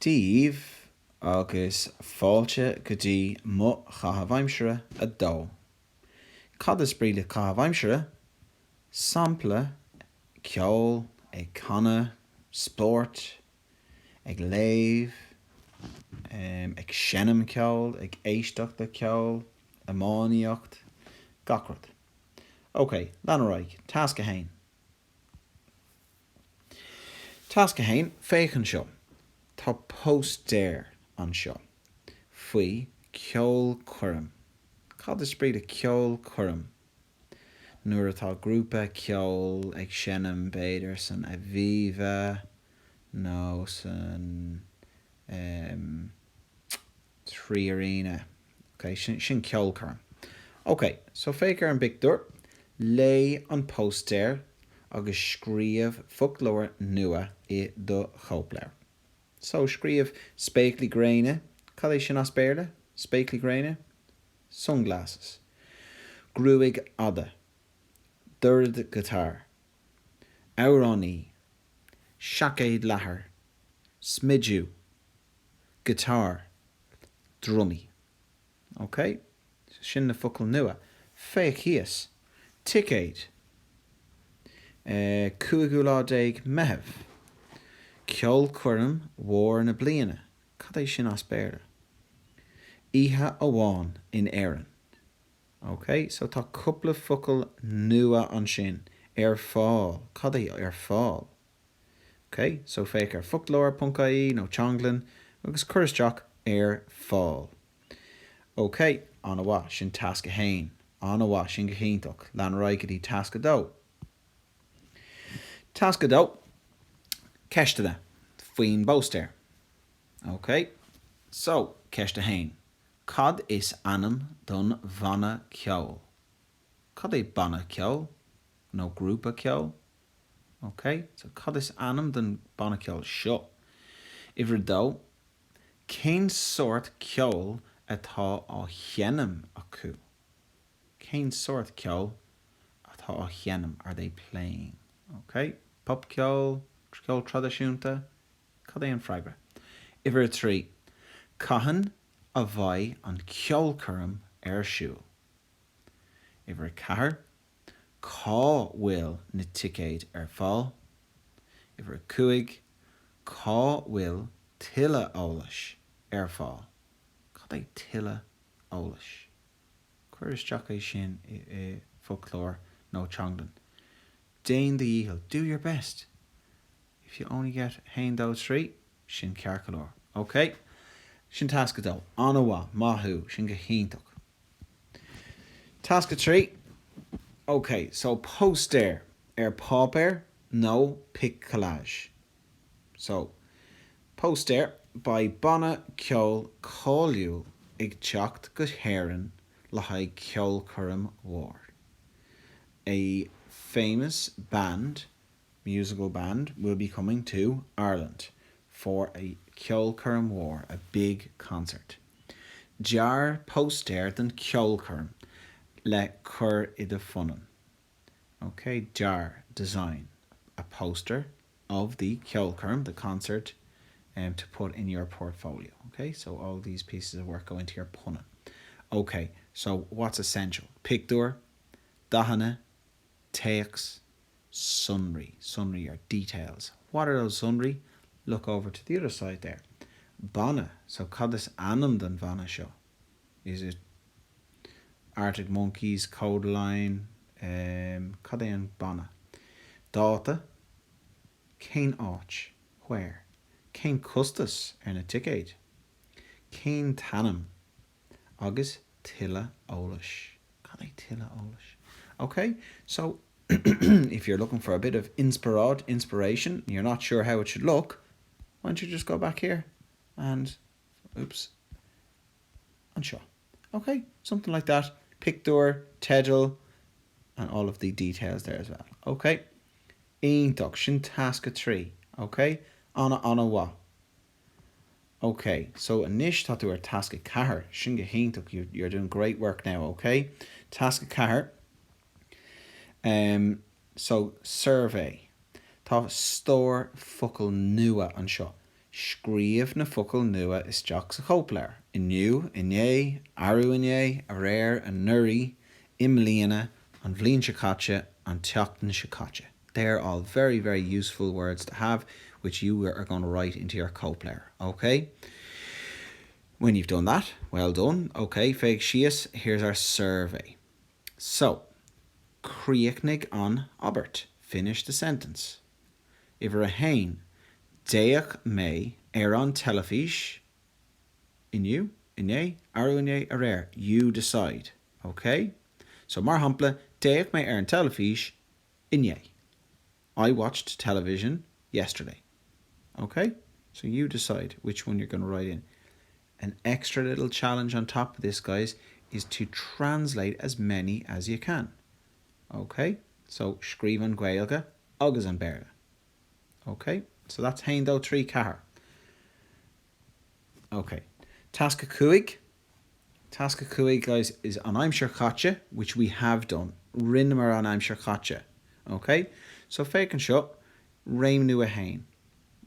Díomh agus fáilte go dtí mo Chaithimh Aimsire a dó. Cad is bríle Chaithimh Aimsire, sampla ceoil ag canna, sport, ag léamh, ag seanam ceoil, ag éisteachta ceoil, amáníocht, gacrad. Ok, leanúraig, tasca hain. Tasca hain, féachan seo. Tá póstaer an seo. Faoi ceolchoirm. Cad is bríd a ceolchoirm. Nuair atá grúpa ceoil ag seanam beidir san a bhíomha nó san tríarína. Ok, sin ceolchoirm. Ok, so féic ar an bicúir, lé an póstaer agus scríomh foghlóir nua I do chópléir. So scríomh spéaclaí gréine, cad é sin as béarla? Spéaclaí gréine? Sunglasses. Grúig ada. Dúrd guitar. Amhránaí. Seacéad láthair. Smidú. Guitar. Drummy. Ok? Sin na focail nua. Féachfaidh. Ticéad. Cúigúládéig meitheamh. Ceolchoirm mhór na bliana. Cad é sin as béarla? Oíche amháin in éireann. Ok, so tá cúpla focail nua an sin. Ar fáil. Cad é ar fáil? Ok, so féic ar foghlóir.ie nó teanglann agus chuiristeach ar fáil. Ok, an bhá sin tasca hain. An bhá sin go hintach. Leanúraig go dtí tasca dó. Tasca dó. Ceisteanna. Faoin póstaer. Ok, so ceiste hain. Cad is anam don bhanna ceoil? Cad é bhanna ceoil? No grúpa ceoil? Ok, so cad is anam don bhanna ceoil seo? Ifir dó, cén sort ceoil atá á cheanam acu? Cén sort ceoil atá á cheanam? Are they playing? Ok, pop ceoil, ceoil tradiisiúnta, cad é an freagróidh? Ifir trí, caitheann a bhaidh an ceolchoirm ar siúl. Ifir chathair, cá bhfuil na ticéad ar fáil. Ifir cuaig, cá bhfuil tuilleadh eolais ar fáil. Cad é tuilleadh eolais? Chuiristeach é sin I folklór nó teanglann. Déan the eagle, do your best. If you only get hain dó trí, sin cearcalór. Ok? Sin tasca dó. An bhá, maithú, sin go hintach. Tasca trí. Ok, so póstaer ar pápéir nó pic collage. So, póstaer by bhanna ceoil cáiliúil ag teacht go héireann le haghaidh ceolchoirm mhór. A famous band, musical band, will be coming to Ireland for a ceolchoirm mhór, a big concert. Dear póstaer den ceolchoirm le cur I do funan. Okay, dear design a poster of the ceolchoirm, the concert, to put in your portfolio. Okay, so all these pieces of work go into your punna. Okay, so what's essential? Picture, dahanna, takes, sunry. Sunry are details. What are those sunry? Look over to the other side there. Bhanna. So cad is anam don bhanna seo? Is it Arctic Monkeys, Codeline? Cad é an bhanna? Dáta. Cén áit? Where? Cén custas ar na ticéad? Cén tanam? Agus tuilleadh eolais. Cad é tuilleadh eolais? Okay, so if you're looking for a bit of inspiration, you're not sure how it should look, why don't you just go back here and, and show. Okay, something like that. Picture, tegel, and all of the details there as well. Okay, Aintach, sin tasca trí. Okay, anna wha. Okay, so anish tatu ar tasca cahar, sin go hintach, you're doing great work now. Okay, tasca cahar. So suirbhé. Tá stór focail nua an seo. Scríomh na focail nua isteach sa chópléir. Inniu, inné, arú inné, a réir, a nuri, imlíana, an bhliain se chaite, an teachtain se chaite. They're all very, very useful words to have, which you are going to write into your cópléir. Okay? When you've done that, well done. Okay, féach síos, here's our survey. So, Críochnig an Albert. Finish the sentence. If a hain, déach mé an telefís, inniu, inné, arú inné, a réir. You decide. Okay? So, mar hampla, déach mé an telefís, inné. I watched television yesterday. Okay? So you decide which one you're going to write in. An extra little challenge on top of this, guys, is to translate as many as you can. Okay? So, scríomh an Gaeilge, agus an Béarla. Okay? So that's hain dó trí cahar. Okay. Tasca cuaig. Tasca cuaig, guys, is an aimsir chaite, which we have done. Rinnemer an aimsir chaite. Okay? So féach an seo, réim nua hain.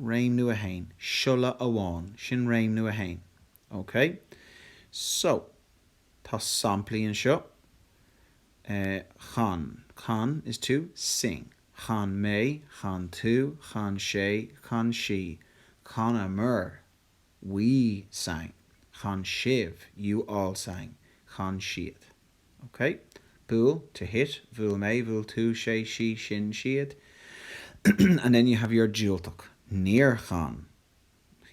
Réim nua hain. Siúla amháin. Sin réim nua hain. Okay? So, tá samplaí an seo. Chan. Chan is to sing. Chan mé, chan tú, chan sé, chan she. Chan amur, we sang. Chan shiv, you all sang. Chan siad. Okay? Búil, to hit. Bhúil mé, bhúil tú, sé, she, sin, siad. And then you have your jiúltach. Níor chan.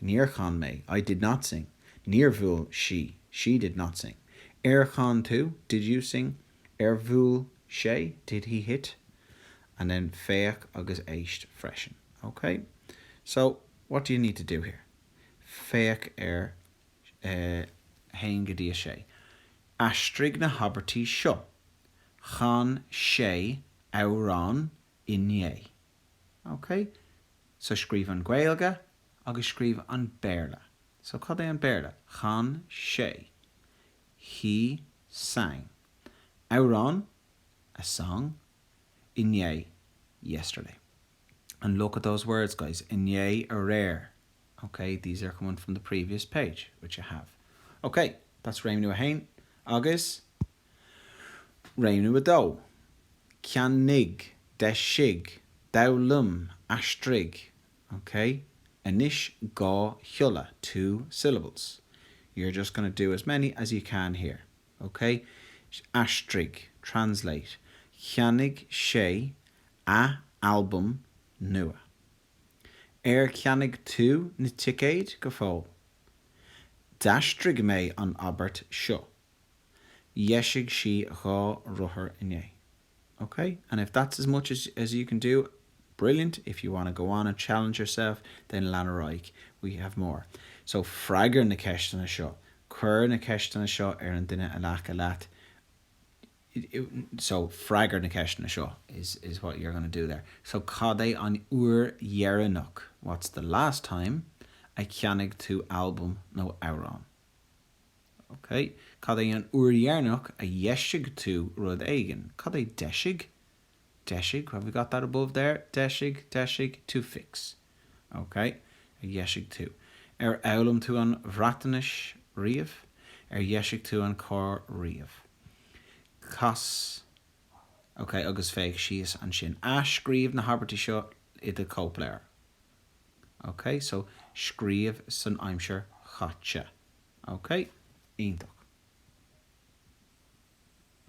Níor chan mé, I did not sing. Níor bhúil she did not sing. Chan tú, did you sing? Bhúil sé, did he hit? And then féach agus éist freisin. Okay? So, what do you need to do here? Féach hain go dtí sé. Aistrig na habartí seo. Chan sé amhrán inné. Okay? So, scríomh an Gaeilge agus scríomh an Béarla. So, cad é an Béarla? Chan sé. He sang. Amhrán, a song. Inné, yesterday. And look at those words, guys. Inné, a rare. Okay, these are coming from the previous page, which you have. Okay, that's réim nua hain. Agus, réim nua dó. Ceannig, deisig, dowlum, aistrig. Okay, anish, gá, chiúla, 2 syllables. You're just going to do as many as you can here. Okay, aistrig, translate. Ceannig sé a album nua. Ceannig tú na ticéid go fóil. D'astrig mé an Albert seo. Dheisig si dhá rothair inné. Okay? And if that's as much as you can do, brilliant. If you want to go on and challenge yourself, then leanúraig, we have more. So, freagar na ceisteanna seo. Cuir na ceisteanna seo an duine a leacha leat. So, freagar na ceisteanna seo is what you're going to do there. So, cad é an uaidh. What's the last time I ceannig tú album nó amhrán? Okay. Cad é an uaidh a dheisig tú rud éigean? Cad é deisig? Deisig, have we got that above there? Deisig, to fix. Okay. A dheisig tú. Eolum tú an bhriathra riamh. Dheisig tú an cór riamh. Cas. Okay, agus féach síos an sin. Scríomh na habartí seo I the cópléir. Okay, so scríomh san aimsir chaite. Okay, ionach.